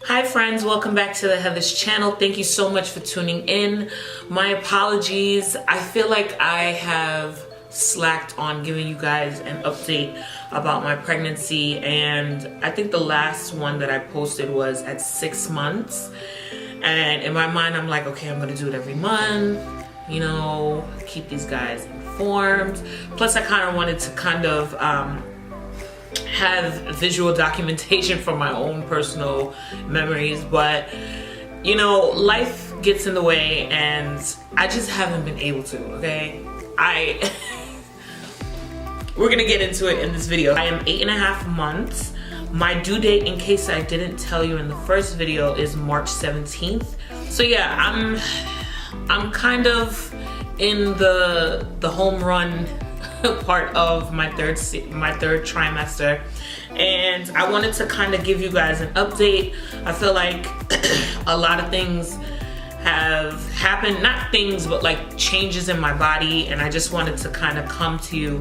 Hi friends, welcome back to the Heather's channel. Thank you so much for tuning in. My apologies. I feel like I have slacked on giving you guys an update about my pregnancy, and I think the last one that I posted was at 6 months. And in my mind, I'm like, okay, I'm gonna do it every month, you know, keep these guys informed. Plus, I kind of wanted to have visual documentation for my own personal memories, but you know, life gets in the way and I just haven't been able to, okay? We're gonna get into it in this video. I am 8.5 months. My due date, in case I didn't tell you in the first video, is March 17th. So yeah, I'm kind of in the home run part of my third trimester, and I wanted to kind of give you guys an update. I feel like a lot of things have happened, not things, but like changes in my body, and I just wanted to kind of come to you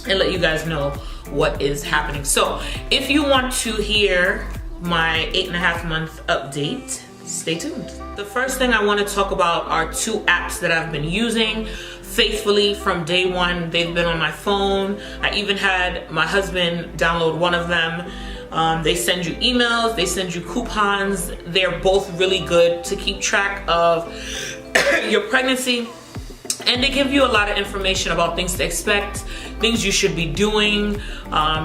and let you guys know what is happening. So if you want to hear my 8.5 month update, stay tuned. The first thing I want to talk about are 2 apps that I've been using faithfully from day one. They've been on my phone. I even had my husband download one of them. They send you emails, they send you coupons. They're both really good to keep track of your pregnancy, and they give you a lot of information about things to expect, things you should be doing.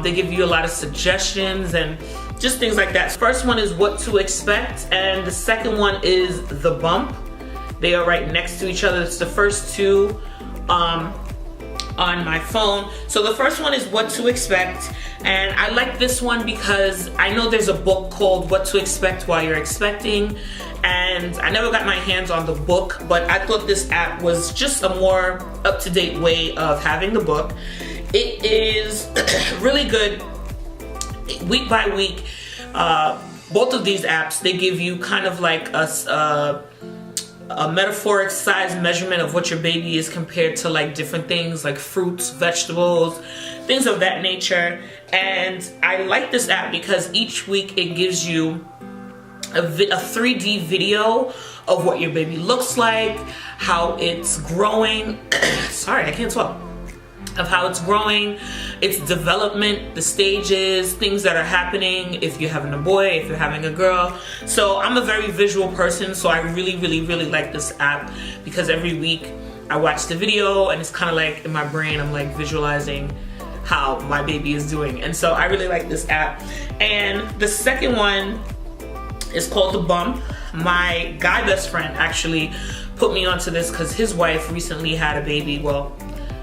They give you a lot of suggestions and just things like that. First one is What to Expect, and the second one is The Bump. They are right next to each other. It's the first 2 on my phone. So the first one is What to Expect, and I like this one because I know there's a book called What to Expect While You're Expecting, and I never got my hands on the book, but I thought this app was just a more up-to-date way of having the book. It is really good. Week by week, both of these apps, they give you kind of like a metaphoric size measurement of what your baby is compared to like different things like fruits, vegetables, things of that nature. And I like this app because each week it gives you a 3D video of what your baby looks like, how it's growing. Sorry, I can't talk. Of how it's growing, its development, the stages, things that are happening, if you're having a boy, if you're having a girl. So I'm a very visual person, so I really like this app because every week I watch the video and it's kind of like in my brain, I'm like visualizing how my baby is doing. And so I really like this app. And the second one is called The Bump. My guy best friend actually put me onto this because his wife recently had a baby, well,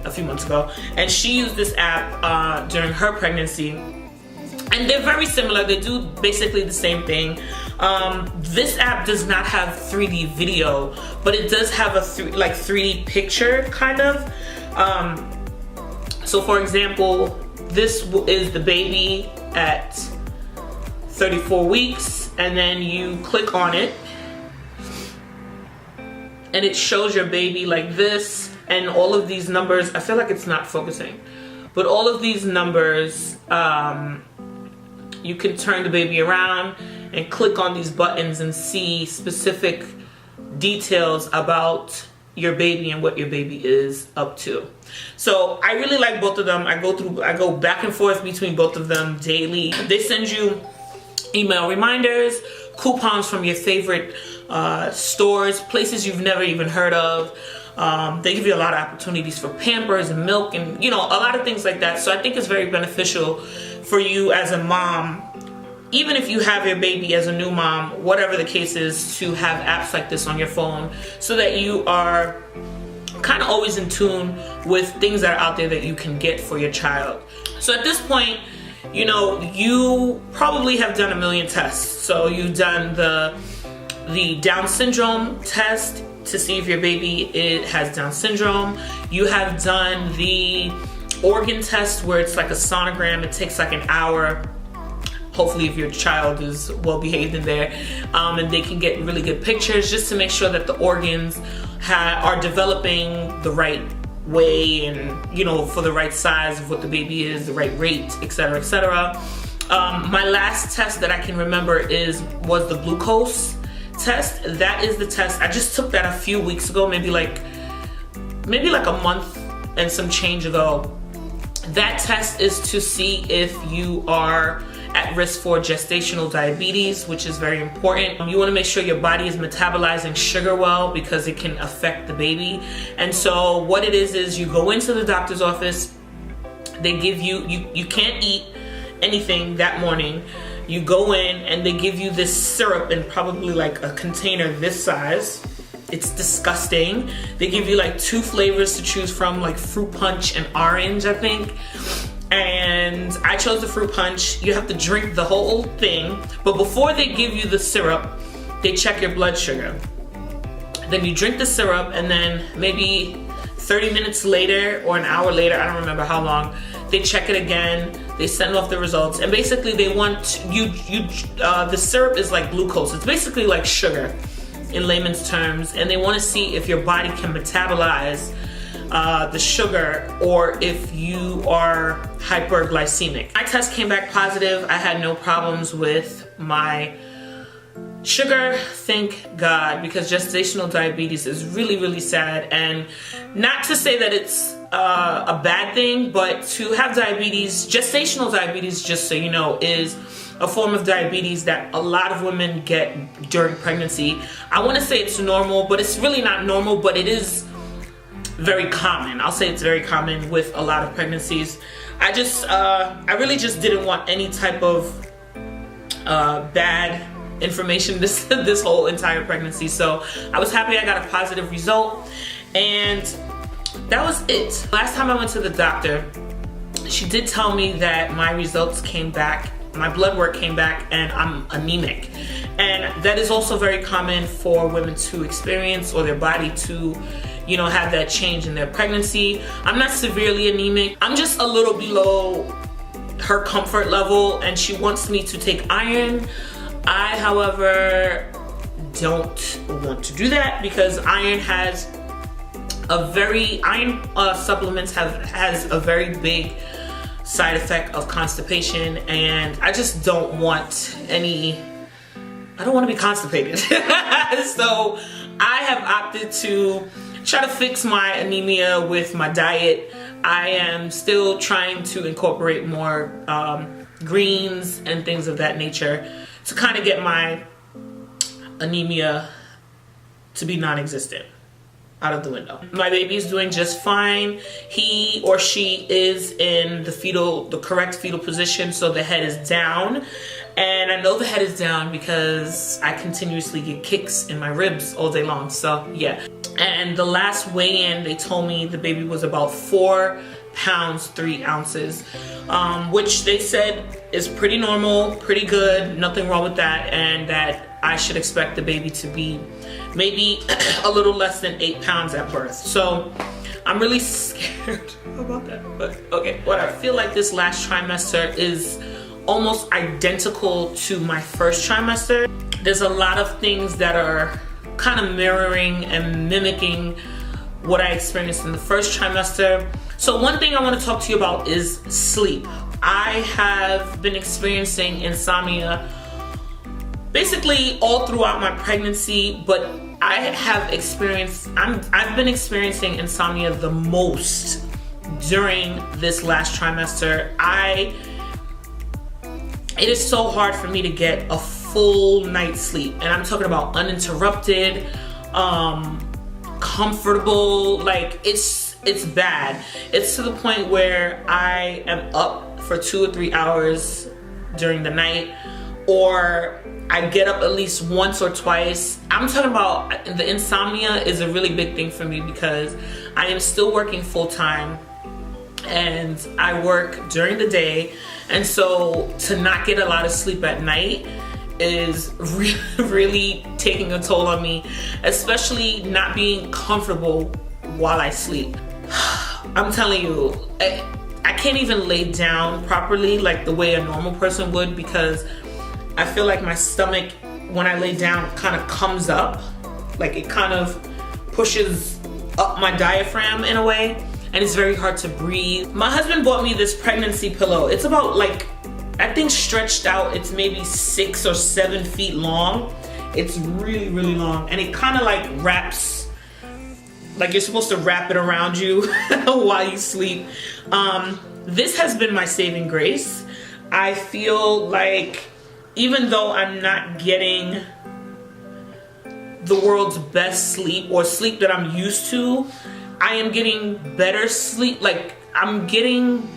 a few months ago, and she used this app during her pregnancy, and they're very similar. They do basically the same thing. This app does not have 3D video, but it does have a 3D picture kind of. So for example, this is the baby at 34 weeks, and then you click on it and it shows your baby like this. And all of these numbers, I feel like it's not focusing, but all of these numbers, you can turn the baby around and click on these buttons and see specific details about your baby and what your baby is up to. So I really like both of them. I go back and forth between both of them daily. They send you email reminders, coupons from your favorite stores, places you've never even heard of. They give you a lot of opportunities for Pampers and milk and, you know, a lot of things like that. So I think it's very beneficial for you as a mom, even if you have your baby as a new mom, whatever the case is, to have apps like this on your phone so that you are kind of always in tune with things that are out there that you can get for your child. So at this point, you know, you probably have done a million tests. So you've done the Down syndrome test to see if your baby has Down syndrome. You have done the organ test where it's like a sonogram. It takes like an hour. Hopefully if your child is well behaved in there, and they can get really good pictures just to make sure that the organs are developing the right way and, you know, for the right size of what the baby is, the right rate, etc., etc. My last test that I can remember was the glucose test. That is the test. I just took that a few weeks ago, maybe like a month and some change ago. That test is to see if you are at risk for gestational diabetes, which is very important. You want to make sure your body is metabolizing sugar well because it can affect the baby. And so what it is you go into the doctor's office, they give you can't eat anything that morning. You go in and they give you this syrup in probably like a container this size. It's disgusting. They give you like 2 flavors to choose from, like fruit punch and orange, I think. And I chose the fruit punch. You have to drink the whole thing, but before they give you the syrup, they check your blood sugar. Then you drink the syrup, and then maybe 30 minutes later or an hour later, I don't remember how long, they check it again. They send off the results, and basically they want the syrup is like glucose. It's basically like sugar in layman's terms, and they want to see if your body can metabolize the sugar or if you are hyperglycemic. My test came back positive. I had no problems with my sugar, thank God, because gestational diabetes is really, really sad. And not to say that it's a bad thing, but to have diabetes, gestational diabetes, just so you know, is a form of diabetes that a lot of women get during pregnancy. I want to say it's normal, but it's really not normal, but it is very common. I'll say it's very common with a lot of pregnancies. I really just didn't want any type of bad information this whole entire pregnancy. So I was happy I got a positive result, and that was it. Last time I went to the doctor, she did tell me that my results came back, my blood work came back, and I'm anemic. And that is also very common for women to experience, or their body to, you know, have that change in their pregnancy. I'm not severely anemic. I'm just a little below her comfort level, and she wants me to take iron. I, however, don't want to do that because iron supplements has a very big side effect of constipation, and I just don't want I don't want to be constipated. So I have opted to try to fix my anemia with my diet. I am still trying to incorporate more greens and things of that nature to kind of get my anemia to be non-existent, out of the window. My baby is doing just fine. He or she is in the correct fetal position, so the head is down. And I know the head is down because I continuously get kicks in my ribs all day long, so yeah. And the last weigh-in, they told me the baby was about 4 pounds 3 ounces, which they said is pretty normal, pretty good, nothing wrong with that, and that I should expect the baby to be maybe a little less than 8 pounds at birth. So I'm really scared about that, but okay, whatever. I feel like this last trimester is almost identical to my first trimester. There's a lot of things that are kind of mirroring and mimicking what I experienced in the first trimester. So one thing I want to talk to you about is sleep. I have been experiencing insomnia basically all throughout my pregnancy, but I've been experiencing insomnia the most during this last trimester. It is so hard for me to get a full night's sleep, and I'm talking about uninterrupted, comfortable. Like it's bad. It's to the point where I am up for 2 or 3 hours during the night, or I get up at least once or twice. I'm talking about the insomnia is a really big thing for me because I am still working full-time and I work during the day, and so to not get a lot of sleep at night is really taking a toll on me, especially not being comfortable while I sleep. I'm telling you, I can't even lay down properly like the way a normal person would, because I feel like my stomach, when I lay down, kind of comes up. Like it kind of pushes up my diaphragm in a way, and it's very hard to breathe. My husband bought me this pregnancy pillow. It's about like I think stretched out, it's maybe 6 or 7 feet long. It's really, really long, and it kind of like wraps, like you're supposed to wrap it around you while you sleep. This has been my saving grace. I feel like even though I'm not getting the world's best sleep or sleep that I'm used to, I am getting better sleep. Like, I'm getting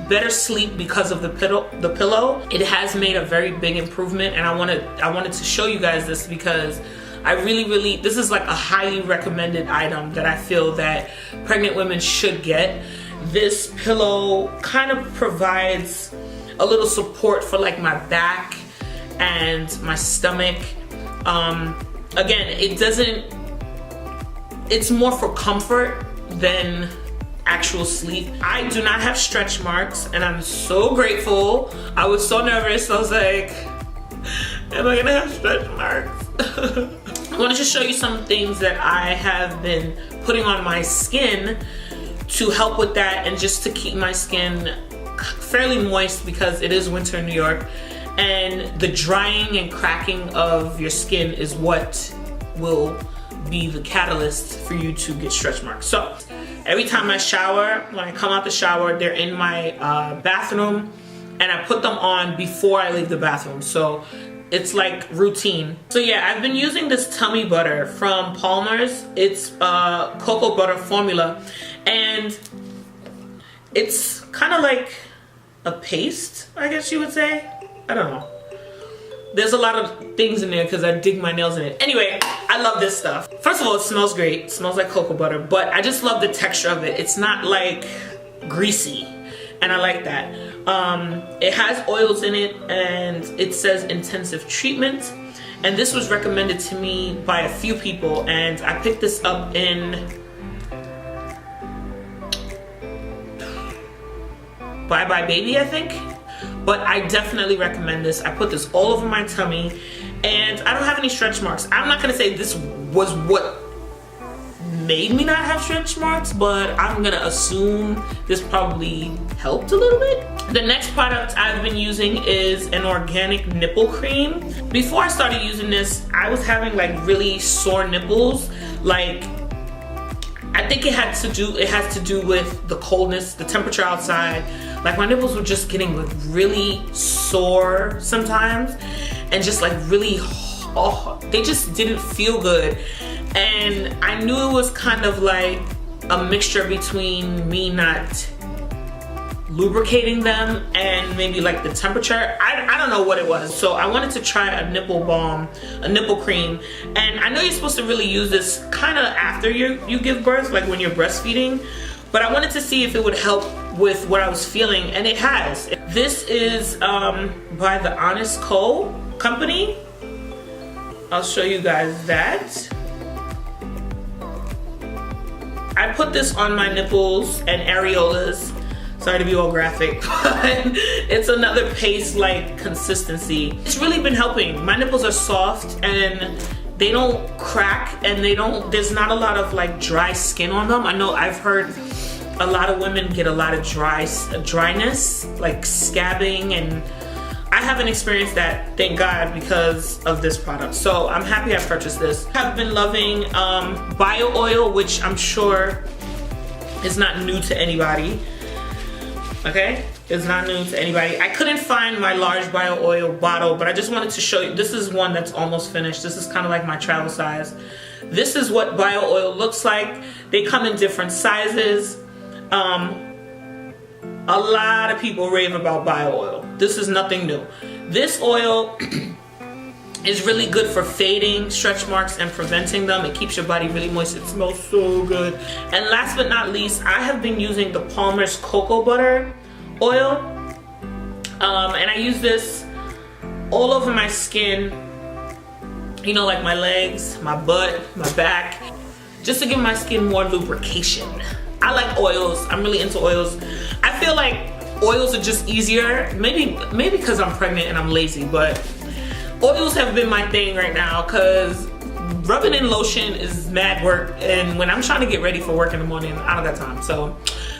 better sleep because of the pillow. It has made a very big improvement, and I wanted to show you guys this because I really, this is like a highly recommended item that I feel that pregnant women should get. This pillow kind of provides a little support for like my back and my stomach. Again, it's more for comfort than actual sleep. I do not have stretch marks, and I'm so grateful. I was so nervous. I was like, am I gonna have stretch marks? I wanted to show you some things that I have been putting on my skin to help with that, and just to keep my skin fairly moist because it is winter in New York, and the drying and cracking of your skin is what will be the catalyst for you to get stretch marks. So every time I shower, when I come out the shower, they're in my bathroom, and I put them on before I leave the bathroom. So it's like routine. So yeah, I've been using this tummy butter from Palmer's. It's cocoa butter formula, and it's kind of like a paste, I guess you would say. I don't know. There's a lot of things in there because I dig my nails in it. Anyway, I love this stuff. First of all, it smells great. It smells like cocoa butter, but I just love the texture of it. It's not like greasy, and I like that. It has oils in it, and it says intensive treatment. And this was recommended to me by a few people, and I picked this up in Bye Bye Baby, I think. But I definitely recommend this. I put this all over my tummy, and I don't have any stretch marks. I'm not gonna say this was what made me not have stretch marks, but I'm gonna assume this probably helped a little bit. The next product I've been using is an organic nipple cream. Before I started using this, I was having like really sore nipples. Like, I think it has to do with the coldness, the temperature outside. Like, my nipples were just getting like really sore sometimes, and just like really, they just didn't feel good. And I knew it was kind of like a mixture between me not lubricating them and maybe like the temperature. I don't know what it was. So I wanted to try a nipple balm, a nipple cream. And I know you're supposed to really use this kind of after you give birth, like when you're breastfeeding. But I wanted to see if it would help with what I was feeling, and it has. This is by the MONOCHROMATIC company. I'll show you guys that. I put this on my nipples and areolas. Sorry to be all graphic, but it's another paste-like consistency. It's really been helping. My nipples are soft and they don't crack, and there's not a lot of like dry skin on them. I know I've heard a lot of women get a lot of dryness, like scabbing, and I haven't experienced that, thank God, because of this product. So I'm happy I purchased this. I've been loving bio oil, which I'm sure is not new to anybody. Okay, it's not new to anybody. I couldn't find my large bio oil bottle, but I just wanted to show you. This is one that's almost finished. This is kind of like my travel size. This is what bio oil looks like. They come in different sizes. A lot of people rave about bio oil. This is nothing new. This oil is really good for fading stretch marks and preventing them. It keeps your body really moist. It smells so good. And last but not least, I have been using the Palmer's cocoa butter oil. And I use this all over my skin, you know, like my legs, my butt, my back, just to give my skin more lubrication. I like oils. I'm really into oils. I feel like oils are just easier. Maybe because I'm pregnant and I'm lazy, but oils have been my thing right now because rubbing in lotion is mad work, and when I'm trying to get ready for work in the morning, I don't got time. So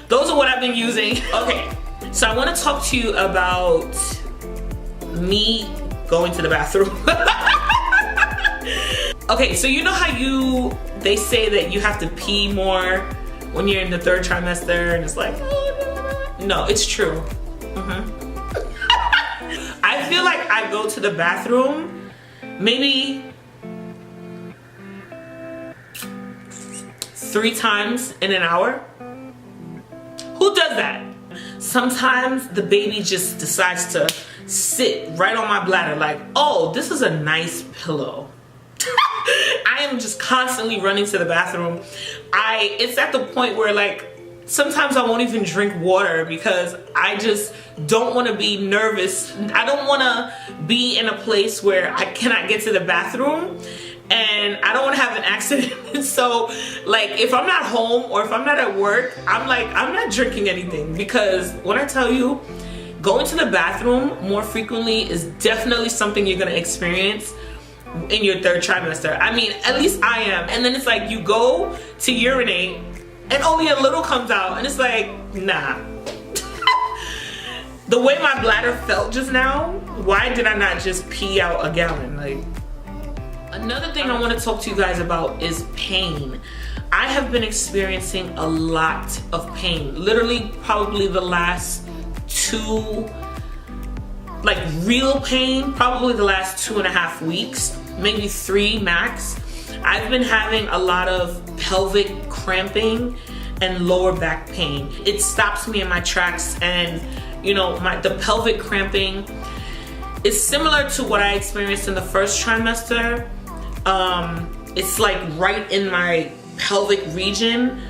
those are what I've been using. Okay, so I want to talk to you about me going to the bathroom. Okay, so you know how they say that you have to pee more when you're in the 3rd trimester, and it's like, oh, no, it's true. I feel like I go to the bathroom maybe 3 times in an hour. Who does that? Sometimes the baby just decides to sit right on my bladder like, oh, this is a nice pillow. I am just constantly running to the bathroom. It's at the point where like sometimes I won't even drink water because I just don't want to be nervous. I don't want to be in a place where I cannot get to the bathroom, and I don't want to have an accident. So like if I'm not home or if I'm not at work, I'm not drinking anything, because when I tell you, going to the bathroom more frequently is definitely something you're going to experience in your 3rd trimester. I mean, at least I am. And then it's like you go to urinate and only a little comes out, and it's like, nah. The way my bladder felt just now, why did I not just pee out a gallon? Like, another thing I want to talk to you guys about is pain. I have been experiencing a lot of pain. Literally, probably the last 2, like real pain, probably the last 2.5 weeks, maybe 3 max. I've been having a lot of pelvic cramping and lower back pain. It stops me in my tracks, and you know, the pelvic cramping is similar to what I experienced in the 1st trimester. It's like right in my pelvic region.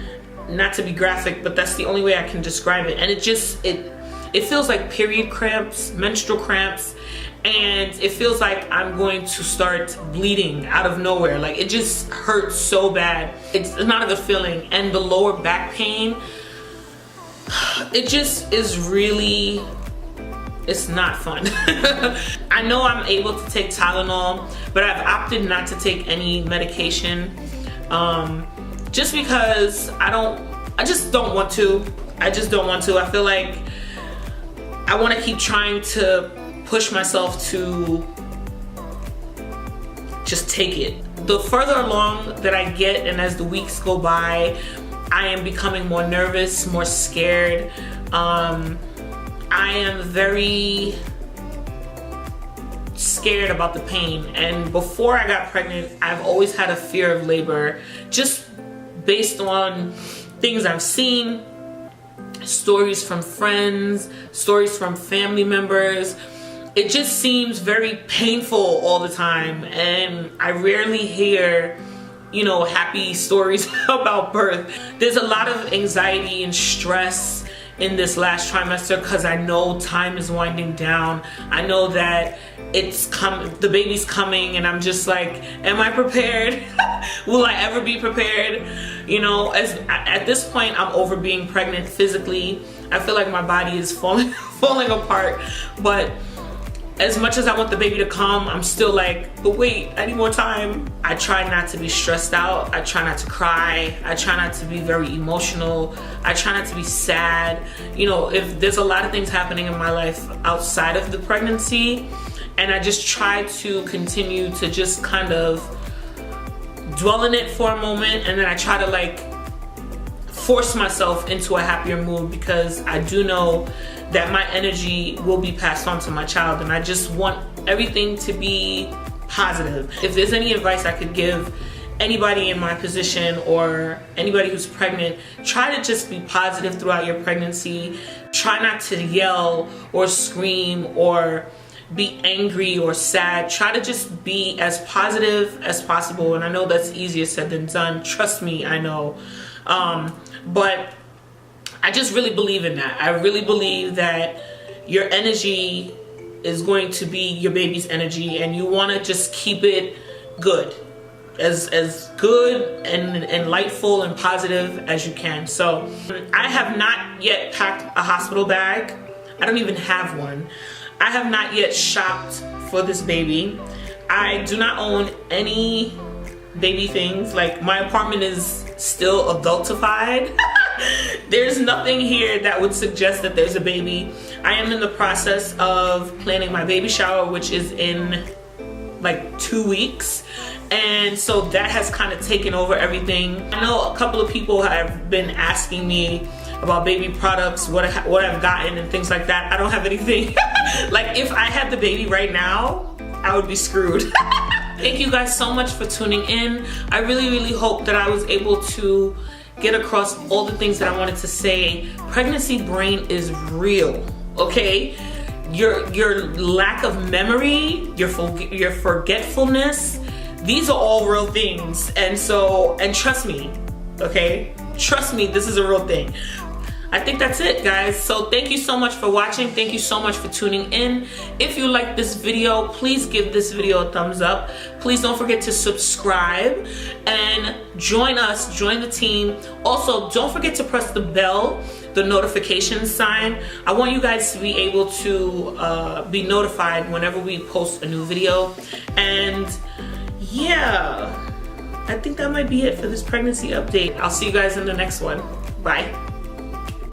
Not to be graphic, but that's the only way I can describe it. And it feels like period cramps, menstrual cramps, and it feels like I'm going to start bleeding out of nowhere. Like, it just hurts so bad. It's not a good feeling. And the lower back pain, it just is really, it's not fun. I know I'm able to take Tylenol, but I've opted not to take any medication, just because I just don't want to. I just don't want to. I feel like I want to keep trying to push myself to just take it. The further along that I get, and as the weeks go by, I am becoming more nervous, more scared. I am very scared about the pain. And before I got pregnant, I've always had a fear of labor, just based on things I've seen, stories from friends, stories from family members. It just seems very painful all the time, and I rarely hear, you know, happy stories about birth. There's a lot of anxiety and stress in this last trimester because I know time is winding down. I know that the baby's coming, and I'm just like, am I prepared? Will I ever be prepared? You know, at this point, I'm over being pregnant physically. I feel like my body is falling apart, but as much as I want the baby to come, I'm still like, but wait, I need more time. I try not to be stressed out. I try not to cry. I try not to be very emotional. I try not to be sad. You know, if there's a lot of things happening in my life outside of the pregnancy, and I just try to continue to just kind of dwell in it for a moment, and then I try to like force myself into a happier mood, because I do know that my energy will be passed on to my child, and I just want everything to be positive. If there's any advice I could give anybody in my position or anybody who's pregnant, try to just be positive throughout your pregnancy. Try not to yell or scream or be angry or sad. Try to just be as positive as possible, and I know that's easier said than done. Trust me, I know. But I just really believe in that. I really believe that your energy is going to be your baby's energy, and you want to just keep it good, as good and lightful and positive as you can. So I have not yet packed a hospital bag. I don't even have one. I have not yet shopped for this baby. I do not own any baby things. Like, my apartment is still adultified. There's nothing here that would suggest that there's a baby. I am in the process of planning my baby shower, which is in like 2 weeks. And so that has kind of taken over everything. I know a couple of people have been asking me about baby products, what I've gotten and things like that. I don't have anything. Like if I had the baby right now, I would be screwed. Thank you guys so much for tuning in. I really hope that I was able to get across all the things that I wanted to say. Pregnancy brain is real, okay? Your lack of memory, your forgetfulness, these are all real things. And trust me, okay? Trust me, this is a real thing. I think that's it, guys. So thank you so much for watching. Thank you so much for tuning in. If you like this video, please give this video a thumbs up. Please don't forget to subscribe and join us, join the team. Also, don't forget to press the bell, the notification sign. I want you guys to be able to be notified whenever we post a new video. And yeah, I think that might be it for this pregnancy update. I'll see you guys in the next one. Bye.